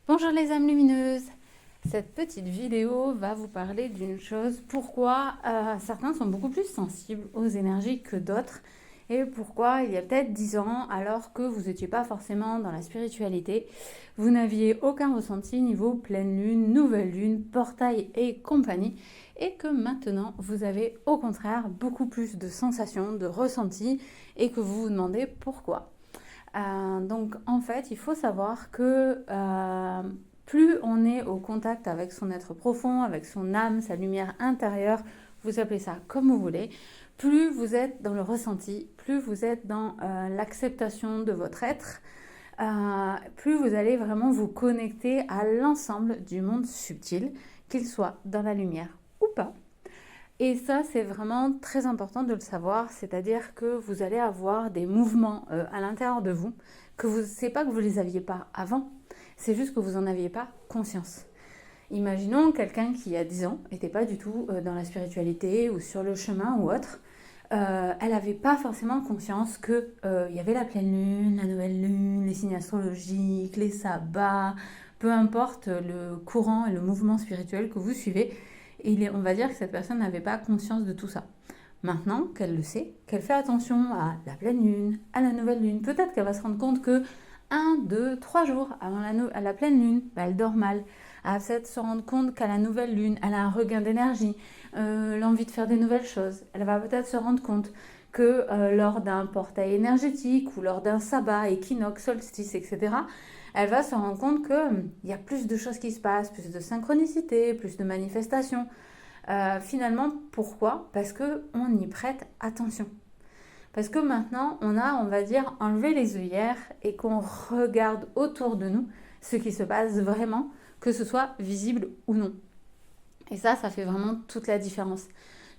Bonjour les âmes lumineuses. Cette petite vidéo va vous parler d'une chose, pourquoi certains sont beaucoup plus sensibles aux énergies que d'autres et pourquoi il y a peut-être 10 ans, alors que vous n'étiez pas forcément dans la spiritualité, vous n'aviez aucun ressenti niveau pleine lune, nouvelle lune, portail et compagnie, et que maintenant vous avez au contraire beaucoup plus de sensations, de ressentis et que vous vous demandez pourquoi. Donc en fait, il faut savoir que plus on est au contact avec son être profond, avec son âme, sa lumière intérieure, vous appelez ça comme vous voulez, plus vous êtes dans le ressenti, plus vous êtes dans l'acceptation de votre être, plus vous allez vraiment vous connecter à l'ensemble du monde subtil, qu'il soit dans la lumière ou pas. Et ça, c'est vraiment très important de le savoir, c'est-à-dire que vous allez avoir des mouvements à l'intérieur de vous, que vous, c'est pas que vous les aviez pas avant, c'est juste que vous n'en aviez pas conscience. Imaginons quelqu'un qui, il y a 10 ans, n'était pas du tout dans la spiritualité ou sur le chemin ou autre. Elle n'avait pas forcément conscience qu'il y avait la pleine lune, la nouvelle lune, les signes astrologiques, les sabbats, peu importe le courant et le mouvement spirituel que vous suivez. Et on va dire que cette personne n'avait pas conscience de tout ça. Maintenant qu'elle le sait, qu'elle fait attention à la pleine lune, à la nouvelle lune, peut-être qu'elle va se rendre compte que 1, 2, 3 jours avant la pleine lune, elle dort mal. Elle va peut-être se rendre compte qu'à la nouvelle lune, elle a un regain d'énergie, l'envie de faire des nouvelles choses. Elle va peut-être se rendre compte que lors d'un portail énergétique ou lors d'un sabbat, équinoxe, solstice, etc., elle va se rendre compte qu'il y a plus de choses qui se passent, plus de synchronicité, plus de manifestations. Finalement, pourquoi ? Parce qu'on y prête attention. Parce que maintenant, on va dire, enlevé les œillères et qu'on regarde autour de nous ce qui se passe vraiment, que ce soit visible ou non. Et ça fait vraiment toute la différence.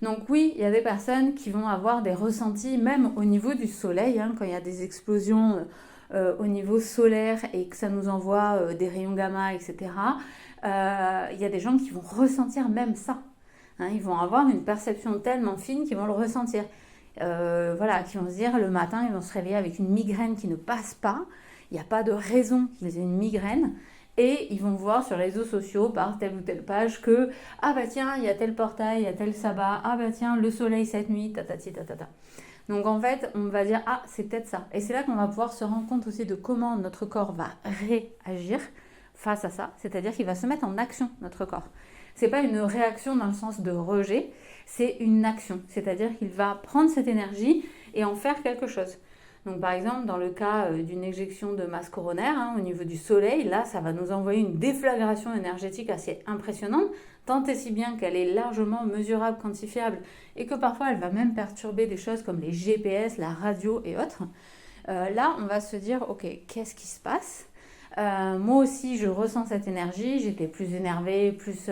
Donc oui, il y a des personnes qui vont avoir des ressentis, même au niveau du soleil, quand il y a des explosions au niveau solaire et que ça nous envoie des rayons gamma, etc. Il y a des gens qui vont ressentir même ça. Ils vont avoir une perception tellement fine qu'ils vont le ressentir. Qui vont se dire le matin, ils vont se réveiller avec une migraine qui ne passe pas. Il n'y a pas de raison qu'ils aient une migraine. Et ils vont voir sur les réseaux sociaux, par telle ou telle page, que « Ah bah tiens, il y a tel portail, il y a tel sabbat. Ah bah tiens, le soleil cette nuit, tatati tatata. » Donc en fait, on va dire « Ah, c'est peut-être ça. » Et c'est là qu'on va pouvoir se rendre compte aussi de comment notre corps va réagir face à ça. C'est-à-dire qu'il va se mettre en action, notre corps. C'est pas une réaction dans le sens de rejet, c'est une action. C'est-à-dire qu'il va prendre cette énergie et en faire quelque chose. Donc par exemple, dans le cas d'une éjection de masse coronaire, au niveau du soleil, là, ça va nous envoyer une déflagration énergétique assez impressionnante, tant et si bien qu'elle est largement mesurable, quantifiable, et que parfois elle va même perturber des choses comme les GPS, la radio et autres. Là, on va se dire, ok, qu'est-ce qui se passe ? Moi aussi, je ressens cette énergie. J'étais plus énervée, plus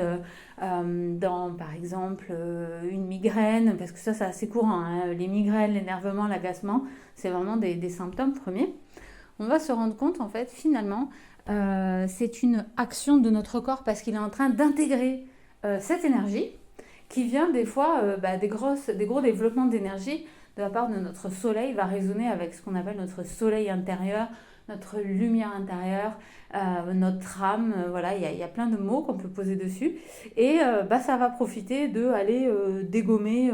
dans, par exemple, une migraine, parce que ça, c'est assez courant. Les migraines, l'énervement, l'agacement, c'est vraiment des symptômes premiers. On va se rendre compte, en fait, finalement, c'est une action de notre corps parce qu'il est en train d'intégrer cette énergie qui vient des fois des gros développements d'énergie de la part de notre soleil, va résonner avec ce qu'on appelle notre soleil intérieur, notre lumière intérieure, notre âme, il y a plein de mots qu'on peut poser dessus. Et ça va profiter d'aller dégommer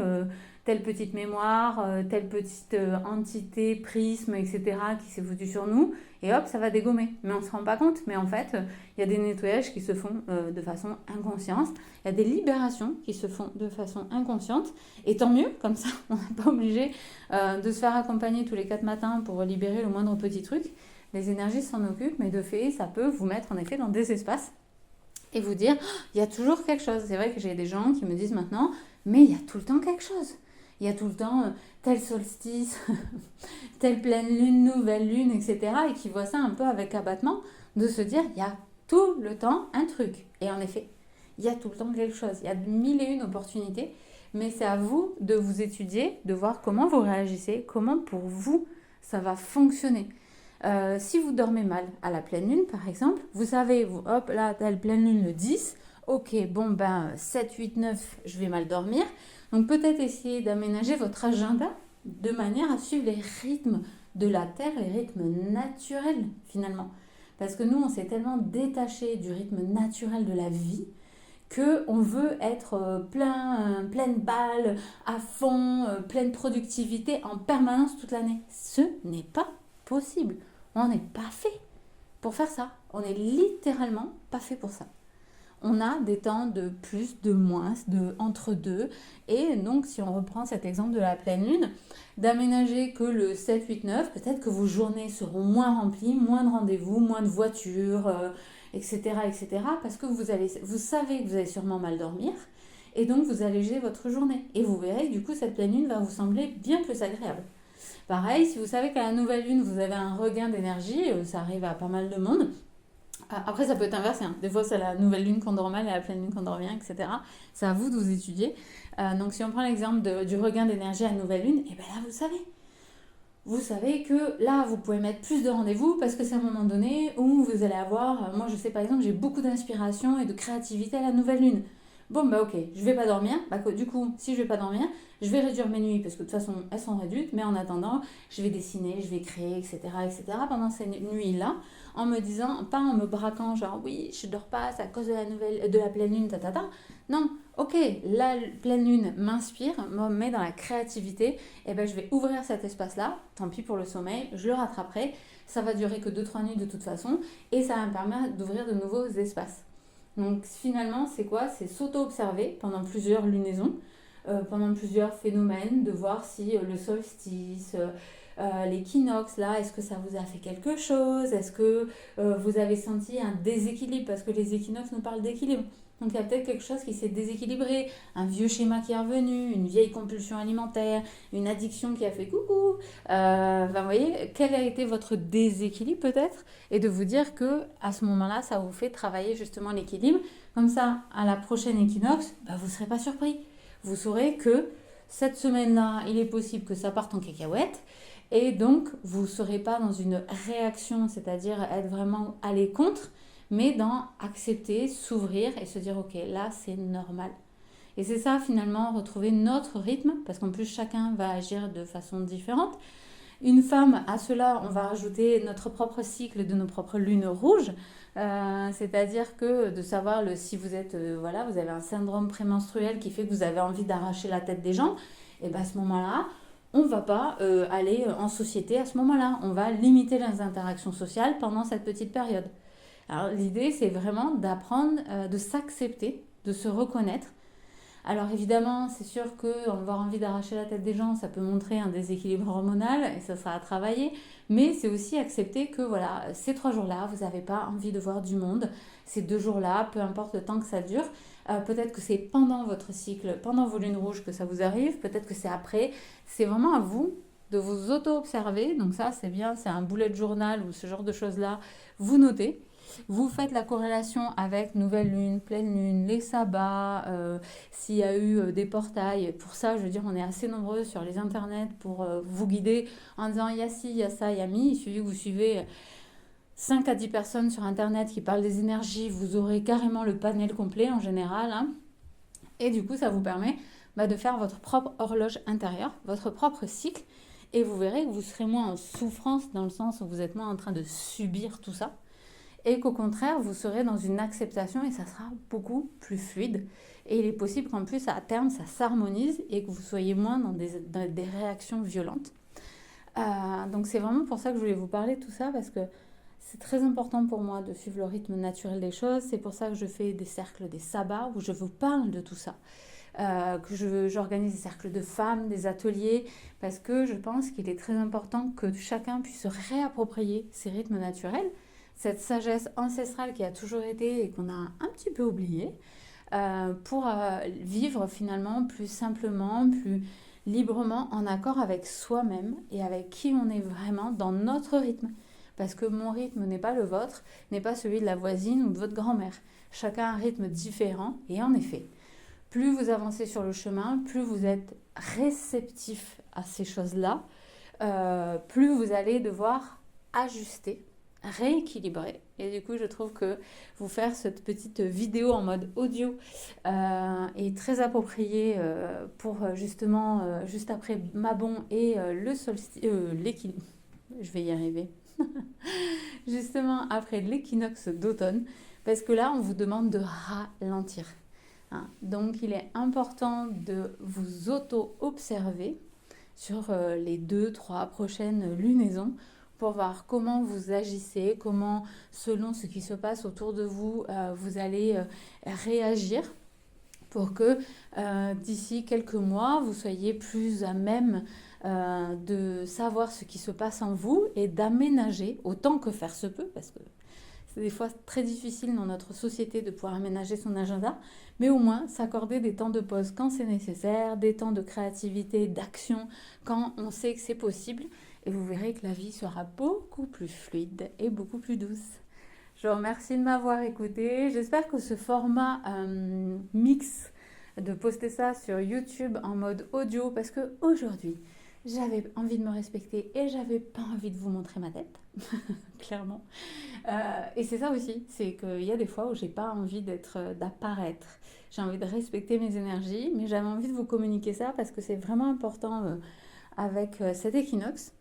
telle petite mémoire, telle petite entité, prisme, etc. qui s'est foutu sur nous. Et hop, ça va dégommer. Mais on ne se rend pas compte. Mais en fait, il y a des nettoyages qui se font de façon inconsciente. Il y a des libérations qui se font de façon inconsciente. Et tant mieux, comme ça, on n'est pas obligé de se faire accompagner tous les 4 matins pour libérer le moindre petit truc. Les énergies s'en occupent, mais de fait, ça peut vous mettre en effet dans des espaces et vous dire, il y a toujours quelque chose. C'est vrai que j'ai des gens qui me disent maintenant, mais il y a tout le temps quelque chose. Il y a tout le temps tel solstice, telle pleine lune, nouvelle lune, etc. Et qui voient ça un peu avec abattement, de se dire, il y a tout le temps un truc. Et en effet, il y a tout le temps quelque chose. Il y a 1001 opportunités, mais c'est à vous de vous étudier, de voir comment vous réagissez, comment pour vous ça va fonctionner. Si vous dormez mal à la pleine lune, par exemple, vous savez, hop, là, t'as la pleine lune le 10, ok, 7, 8, 9, je vais mal dormir. Donc peut-être essayer d'aménager votre agenda de manière à suivre les rythmes de la Terre, les rythmes naturels, finalement. Parce que nous, on s'est tellement détaché du rythme naturel de la vie qu'on veut être pleine balle, à fond, pleine productivité en permanence toute l'année. Ce n'est pas possible. On n'est pas fait pour faire ça. On n'est littéralement pas fait pour ça. On a des temps de plus, de moins, de entre deux. Et donc, si on reprend cet exemple de la pleine lune, d'aménager que le 7, 8, 9, peut-être que vos journées seront moins remplies, moins de rendez-vous, moins de voitures, etc., etc. Parce que vous savez que vous allez sûrement mal dormir. Et donc, vous allégez votre journée. Et vous verrez que du coup, cette pleine lune va vous sembler bien plus agréable. Pareil, si vous savez qu'à la nouvelle lune, vous avez un regain d'énergie, ça arrive à pas mal de monde. Après, ça peut être inversé. Hein. Des fois, c'est la nouvelle lune qu'on dort mal et la pleine lune qu'on dort bien, etc. C'est à vous de vous étudier. Donc, si on prend l'exemple du regain d'énergie à la nouvelle lune, et bien là, vous savez. Vous savez que là, vous pouvez mettre plus de rendez-vous parce que c'est un moment donné où vous allez avoir... moi, je sais, par exemple, j'ai beaucoup d'inspiration et de créativité à la nouvelle lune. Bon, bah ok, je vais pas dormir. Bah, du coup, si je vais pas dormir, je vais réduire mes nuits parce que de toute façon, elles sont réduites. Mais en attendant, je vais dessiner, je vais créer, etc. pendant ces nuits-là, en me disant, pas en me braquant, genre oui, je dors pas, c'est à cause de la pleine lune, tatata. Non, ok, la pleine lune m'inspire, me met dans la créativité, et ben je vais ouvrir cet espace-là, tant pis pour le sommeil, je le rattraperai, ça va durer que 2-3 nuits de toute façon, et ça va me permettre d'ouvrir de nouveaux espaces. Donc finalement, c'est quoi? C'est s'auto-observer pendant plusieurs lunaisons, pendant plusieurs phénomènes, de voir si le solstice, l'équinoxe, là, est-ce que ça vous a fait quelque chose? Est-ce que vous avez senti un déséquilibre? Parce que les équinoxes nous parlent d'équilibre. Donc il y a peut-être quelque chose qui s'est déséquilibré, un vieux schéma qui est revenu, une vieille compulsion alimentaire, une addiction qui a fait coucou. Vous voyez, quel a été votre déséquilibre peut-être? Et de vous dire que à ce moment-là, ça vous fait travailler justement l'équilibre. Comme ça, à la prochaine équinoxe, vous ne serez pas surpris. Vous saurez que cette semaine-là, il est possible que ça parte en cacahuète. Et donc, vous ne serez pas dans une réaction, c'est-à-dire être vraiment allé contre, mais dans accepter, s'ouvrir et se dire ok, là c'est normal. Et c'est ça finalement, retrouver notre rythme, parce qu'en plus chacun va agir de façon différente. Une femme, à cela, on va rajouter notre propre cycle de nos propres lunes rouges, c'est-à-dire que de savoir si vous êtes, vous avez un syndrome prémenstruel qui fait que vous avez envie d'arracher la tête des gens, et bien à ce moment-là, on ne va pas aller en société à ce moment-là. On va limiter les interactions sociales pendant cette petite période. Alors l'idée, c'est vraiment d'apprendre, de s'accepter, de se reconnaître. Alors évidemment, c'est sûr qu'avoir envie d'arracher la tête des gens, ça peut montrer un déséquilibre hormonal et ça sera à travailler. Mais c'est aussi accepter que voilà, ces 3 jours-là, vous n'avez pas envie de voir du monde. Ces 2 jours-là, peu importe le temps que ça dure. Peut-être que c'est pendant votre cycle, pendant vos lunes rouges que ça vous arrive. Peut-être que c'est après. C'est vraiment à vous de vous auto-observer. Donc ça, c'est bien, c'est un bullet journal ou ce genre de choses-là. Vous notez. Vous faites la corrélation avec nouvelle lune, pleine lune, les sabbats, s'il y a eu des portails. Pour ça, je veux dire, on est assez nombreux sur les internets pour vous guider en disant il y a ci, il y a ça, il y a mi. Il suffit que vous suivez 5 à 10 personnes sur internet qui parlent des énergies, vous aurez carrément le panel complet en général. Hein. Et du coup, ça vous permet de faire votre propre horloge intérieure, votre propre cycle. Et vous verrez que vous serez moins en souffrance dans le sens où vous êtes moins en train de subir tout ça. Et qu'au contraire, vous serez dans une acceptation et ça sera beaucoup plus fluide. Et il est possible qu'en plus, à terme, ça s'harmonise et que vous soyez moins dans des réactions violentes. Donc c'est vraiment pour ça que je voulais vous parler de tout ça, parce que c'est très important pour moi de suivre le rythme naturel des choses. C'est pour ça que je fais des cercles, des sabbats, où je vous parle de tout ça. Que j'organise des cercles de femmes, des ateliers, parce que je pense qu'il est très important que chacun puisse se réapproprier ces rythmes naturels, cette sagesse ancestrale qui a toujours été et qu'on a un petit peu oubliée, pour vivre finalement plus simplement, plus librement, en accord avec soi-même et avec qui on est vraiment dans notre rythme. Parce que mon rythme n'est pas le vôtre, n'est pas celui de la voisine ou de votre grand-mère. Chacun a un rythme différent et en effet, plus vous avancez sur le chemin, plus vous êtes réceptif à ces choses-là, plus vous allez devoir ajuster, rééquilibrer. Et du coup, je trouve que vous faire cette petite vidéo en mode audio est très appropriée pour justement, juste après Mabon et le solstice, l'équilibre. Je vais y arriver. justement après l'équinoxe d'automne, parce que là, on vous demande de ralentir. Hein. Donc, il est important de vous auto-observer sur les 2, 3 prochaines lunaisons pour voir comment vous agissez, comment, selon ce qui se passe autour de vous, vous allez réagir pour que d'ici quelques mois, vous soyez plus à même de savoir ce qui se passe en vous et d'aménager autant que faire se peut, parce que c'est des fois très difficile dans notre société de pouvoir aménager son agenda, mais au moins s'accorder des temps de pause quand c'est nécessaire, des temps de créativité, d'action quand on sait que c'est possible, et vous verrez que la vie sera beaucoup plus fluide et beaucoup plus douce. Je vous remercie de m'avoir écouté. J'espère que ce format mix, de poster ça sur YouTube en mode audio, parce que aujourd'hui, j'avais envie de me respecter et j'avais pas envie de vous montrer ma tête, clairement. Et c'est ça aussi, c'est qu'il y a des fois où j'ai pas envie d'apparaître. J'ai envie de respecter mes énergies, mais j'avais envie de vous communiquer ça parce que c'est vraiment important avec cet équinoxe.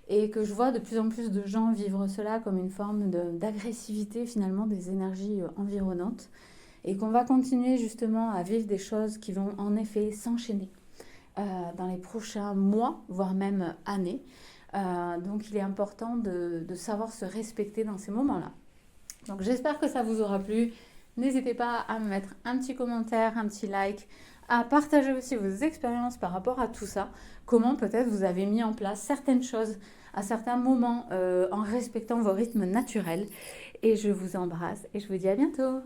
Et que je vois de plus en plus de gens vivre cela comme une forme d'agressivité finalement des énergies environnantes. Et qu'on va continuer justement à vivre des choses qui vont en effet s'enchaîner dans les prochains mois, voire même années. Donc il est important de savoir se respecter dans ces moments-là. Donc j'espère que ça vous aura plu. N'hésitez pas à me mettre un petit commentaire, un petit like, à partager aussi vos expériences par rapport à tout ça. Comment peut-être vous avez mis en place certaines choses à certains moments en respectant vos rythmes naturels. Et je vous embrasse et je vous dis à bientôt.